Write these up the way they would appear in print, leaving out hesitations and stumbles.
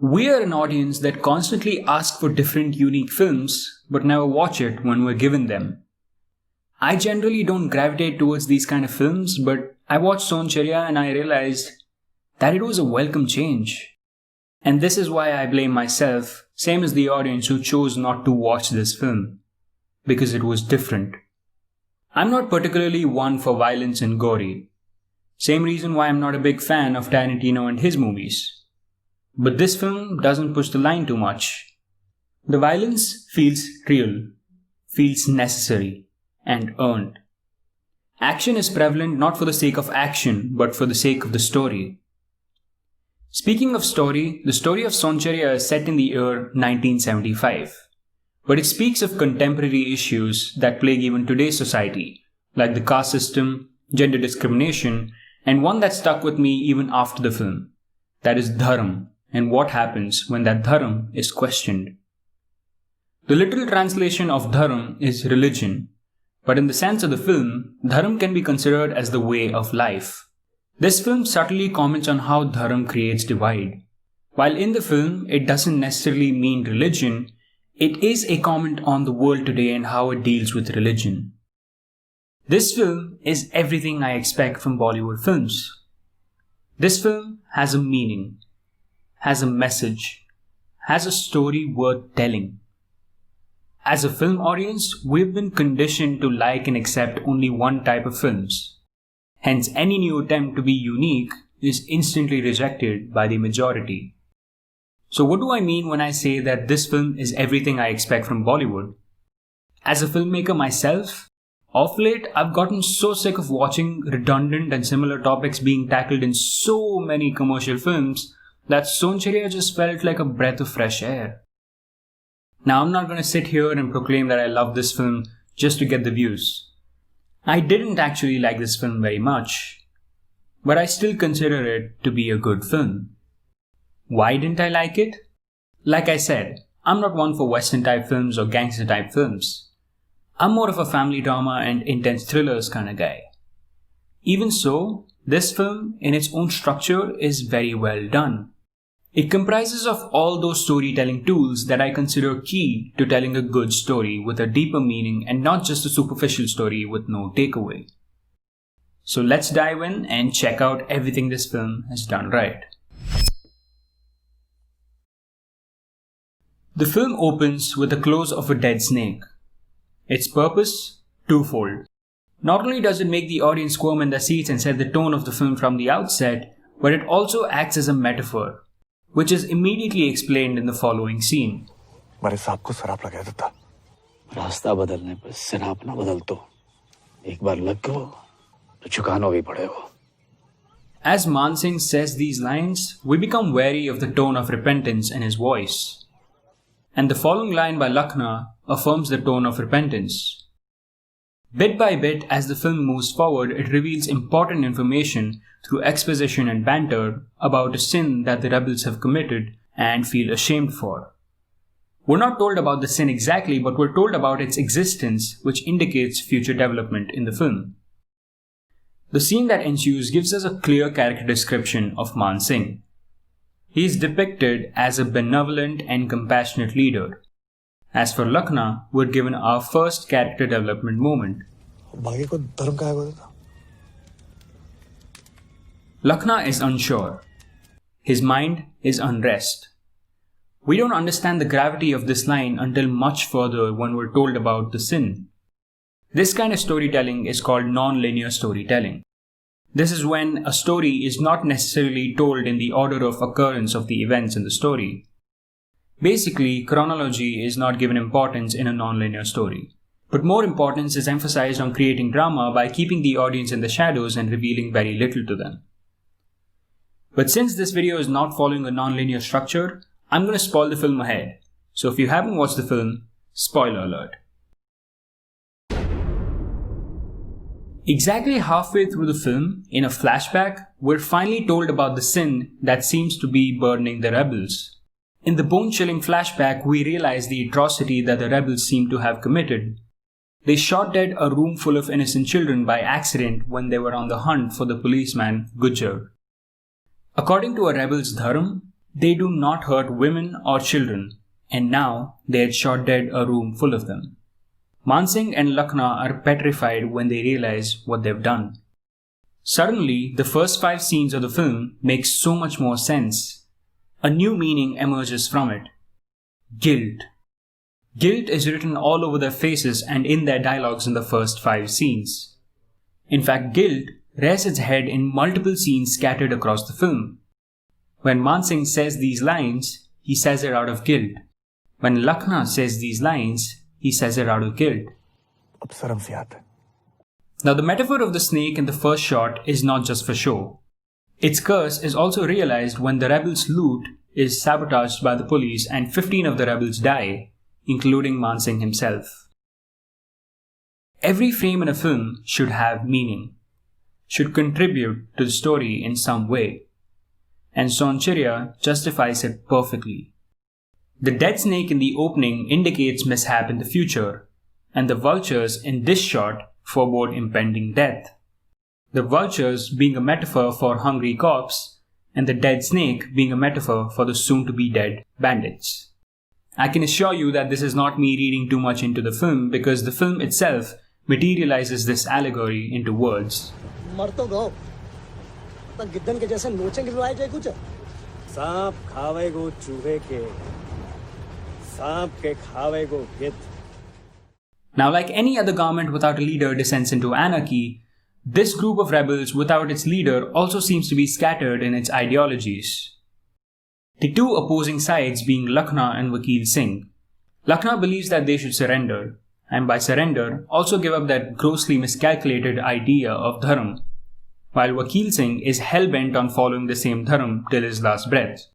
We are an audience that constantly asks for different unique films but never watch it when we're given them. I generally don't gravitate towards these kind of films, but I watched Sonchiriya and I realized that it was a welcome change. And this is why I blame myself, same as the audience who chose not to watch this film. Because it was different. I'm not particularly one for violence and gory. Same reason why I'm not a big fan of Tarantino and his movies. But this film doesn't push the line too much. The violence feels real, feels necessary, and earned. Action is prevalent not for the sake of action, but for the sake of the story. Speaking of story, the story of Sonchiriya is set in the year 1975. But it speaks of contemporary issues that plague even today's society, like the caste system, gender discrimination, and one that stuck with me even after the film. That is dharma, and what happens when that dharma is questioned. The literal translation of dharma is religion, but in the sense of the film, dharma can be considered as the way of life. This film subtly comments on how dharma creates divide. While in the film, it doesn't necessarily mean religion, it is a comment on the world today and how it deals with religion. This film is everything I expect from Bollywood films. This film has a meaning, has a message, has a story worth telling. As a film audience, we've been conditioned to like and accept only one type of films. Hence, any new attempt to be unique is instantly rejected by the majority. So what do I mean when I say that this film is everything I expect from Bollywood? As a filmmaker myself, of late I've gotten so sick of watching redundant and similar topics being tackled in so many commercial films that Sonchiriya just felt like a breath of fresh air. Now I'm not going to sit here and proclaim that I love this film just to get the views. I didn't actually like this film very much, but I still consider it to be a good film. Why didn't I like it? Like I said, I'm not one for Western type films or gangster type films. I'm more of a family drama and intense thrillers kind of guy. Even so, this film in its own structure is very well done. It comprises of all those storytelling tools that I consider key to telling a good story with a deeper meaning and not just a superficial story with no takeaway. So let's dive in and check out everything this film has done right. The film opens with the close of a dead snake. Its purpose? Twofold. Not only does it make the audience squirm in their seats and set the tone of the film from the outset, but it also acts as a metaphor, which is immediately explained in the following scene. As Man Singh says these lines, we become wary of the tone of repentance in his voice. And the following line by Lakhna affirms the tone of repentance. Bit by bit, as the film moves forward, it reveals important information through exposition and banter about a sin that the rebels have committed and feel ashamed for. We're not told about the sin exactly, but we're told about its existence, which indicates future development in the film. The scene that ensues gives us a clear character description of Man Singh. He is depicted as a benevolent and compassionate leader. As for Lakhna, we're given our first character development moment. Lakhna is unsure. His mind is unrest. We don't understand the gravity of this line until much further when we're told about the sin. This kind of storytelling is called non-linear storytelling. This is when a story is not necessarily told in the order of occurrence of the events in the story. Basically, chronology is not given importance in a non-linear story. But more importance is emphasized on creating drama by keeping the audience in the shadows and revealing very little to them. But since this video is not following a non-linear structure, I'm going to spoil the film ahead. So if you haven't watched the film, spoiler alert. Exactly halfway through the film, in a flashback, we're finally told about the sin that seems to be burdening the rebels. In the bone-chilling flashback, we realize the atrocity that the rebels seem to have committed. They shot dead a room full of innocent children by accident when they were on the hunt for the policeman Gujjar. According to a rebel's dharma, They do not hurt women or children, and now they had shot dead a room full of them. Mansingh and Lakhna are petrified when they realize what they've done. Suddenly, the first 5 scenes of the film make so much more sense. A new meaning emerges from it. Guilt. Guilt is written all over their faces and in their dialogues in the first 5 scenes. In fact, guilt rears its head in multiple scenes scattered across the film. When Mansingh says these lines, he says it out of guilt. When Lakhna says these lines, he says it out of guilt. Now, the metaphor of the snake in the first shot is not just for show. Its curse is also realized when the rebels' loot is sabotaged by the police and 15 of the rebels die, including Mansingh himself. Every frame in a film should have meaning, should contribute to the story in some way, and Sonchiriya justifies it perfectly. The dead snake in the opening indicates mishap in the future, and the vultures in this shot forebode impending death. The vultures being a metaphor for hungry cops, and the dead snake being a metaphor for the soon-to-be dead bandits. I can assure you that this is not me reading too much into the film because the film itself materializes this allegory into words. Now, like any other government without a leader descends into anarchy, this group of rebels without its leader also seems to be scattered in its ideologies. The two opposing sides being Lakhna and Vakil Singh. Lakhna believes that they should surrender, and by surrender also give up that grossly miscalculated idea of dharma, while Vakil Singh is hell-bent on following the same dharma till his last breath.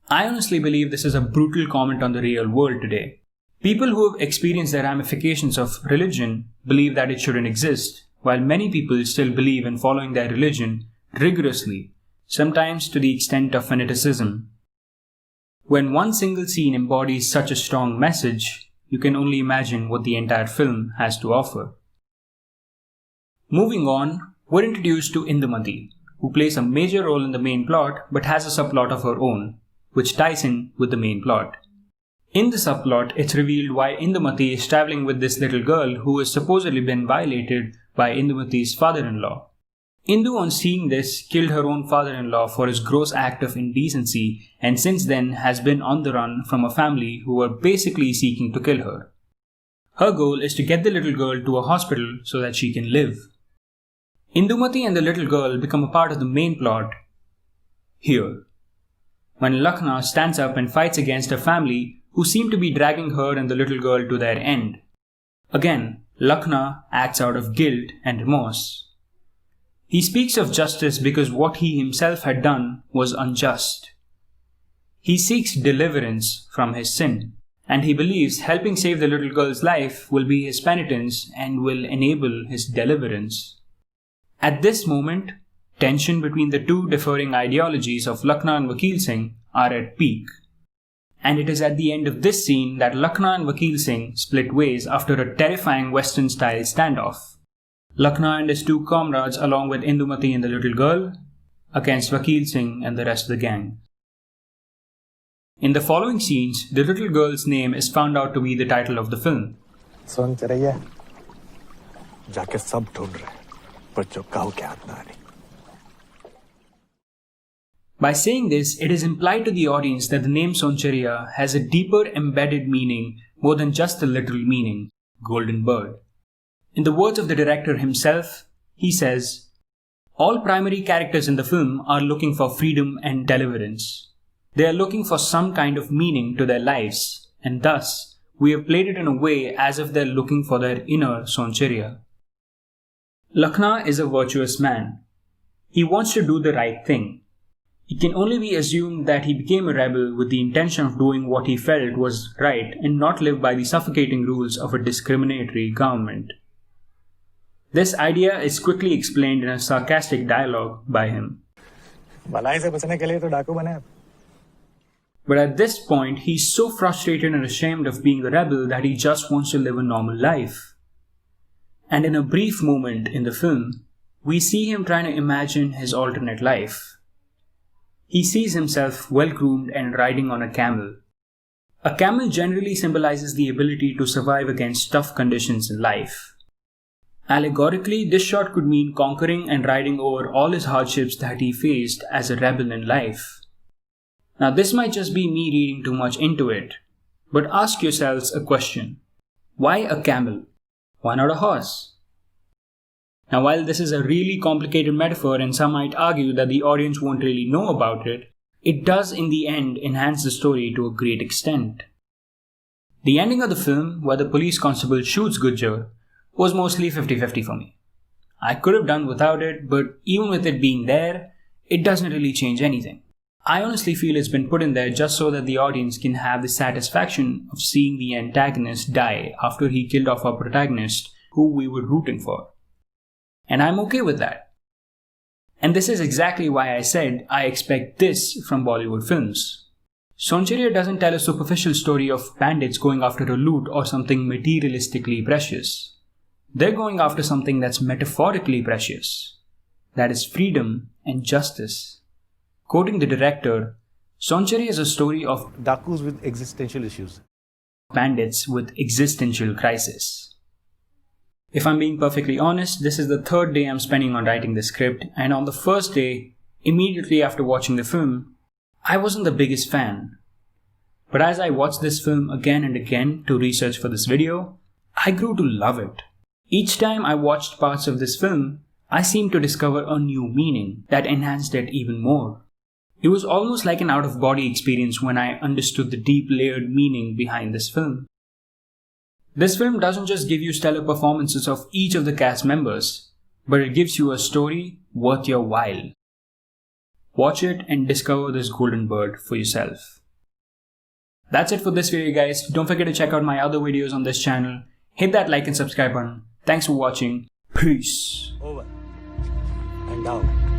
I honestly believe this is a brutal comment on the real world today. People who have experienced the ramifications of religion believe that it shouldn't exist, while many people still believe in following their religion rigorously, sometimes to the extent of fanaticism. When one single scene embodies such a strong message, you can only imagine what the entire film has to offer. Moving on, we're introduced to Indumati, who plays a major role in the main plot but has a subplot of her own, which ties in with the main plot. In the subplot, it's revealed why Indumati is traveling with this little girl who has supposedly been violated by Indumati's father-in-law. Indu, on seeing this, killed her own father-in-law for his gross act of indecency and since then has been on the run from a family who were basically seeking to kill her. Her goal is to get the little girl to a hospital so that she can live. Indumati and the little girl become a part of the main plot here, when Lakhna stands up and fights against her family who seem to be dragging her and the little girl to their end. Again, Lakhna acts out of guilt and remorse. He speaks of justice because what he himself had done was unjust. He seeks deliverance from his sin, and he believes helping save the little girl's life will be his penitence and will enable his deliverance. At this moment, tension between the two differing ideologies of Lakhna and Vakil Singh are at peak. And it is at the end of this scene that Lakhna and Vakil Singh split ways after a terrifying Western-style standoff. Lakhna and his two comrades along with Indumati and the little girl against Vakil Singh and the rest of the gang. In the following scenes, the little girl's name is found out to be the title of the film. Sonchiriya, jaake sab dhoond rahe, par jo kaho ke haath na aa rahi. By saying this, it is implied to the audience that the name Sonchiriya has a deeper embedded meaning more than just the literal meaning, golden bird. In the words of the director himself, he says, all primary characters in the film are looking for freedom and deliverance. They are looking for some kind of meaning to their lives, and thus, we have played it in a way as if they're looking for their inner Sonchiriya. Lakhna is a virtuous man. He wants to do the right thing. It can only be assumed that he became a rebel with the intention of doing what he felt was right and not live by the suffocating rules of a discriminatory government. This idea is quickly explained in a sarcastic dialogue by him. But at this point, he's so frustrated and ashamed of being a rebel that he just wants to live a normal life. And in a brief moment in the film, we see him trying to imagine his alternate life. He sees himself well-groomed and riding on a camel. A camel generally symbolizes the ability to survive against tough conditions in life. Allegorically, this shot could mean conquering and riding over all his hardships that he faced as a rebel in life. Now, this might just be me reading too much into it, but ask yourselves a question. Why a camel? Why not a horse? Now, while this is a really complicated metaphor and some might argue that the audience won't really know about it, it does in the end enhance the story to a great extent. The ending of the film, where the police constable shoots Gujjar, was mostly 50-50 for me. I could have done without it, but even with it being there, it doesn't really change anything. I honestly feel it's been put in there just so that the audience can have the satisfaction of seeing the antagonist die after he killed off our protagonist, who we were rooting for. And I'm okay with that. And this is exactly why I said I expect this from Bollywood films. Sonchiriya doesn't tell a superficial story of bandits going after a loot or something materialistically precious. They're going after something that's metaphorically precious. That is freedom and justice. Quoting the director, Sonchiriya is a story of Dakus with existential issues. Bandits with existential crisis. If I'm being perfectly honest, this is the third day I'm spending on writing the script, and on the first day, immediately after watching the film, I wasn't the biggest fan. But as I watched this film again and again to research for this video, I grew to love it. Each time I watched parts of this film, I seemed to discover a new meaning that enhanced it even more. It was almost like an out-of-body experience when I understood the deep layered meaning behind this film. This film doesn't just give you stellar performances of each of the cast members, but it gives you a story worth your while. Watch it and discover this golden bird for yourself. That's it for this video, guys. Don't forget to check out my other videos on this channel. Hit that like and subscribe button. Thanks for watching. Peace. Over. And out.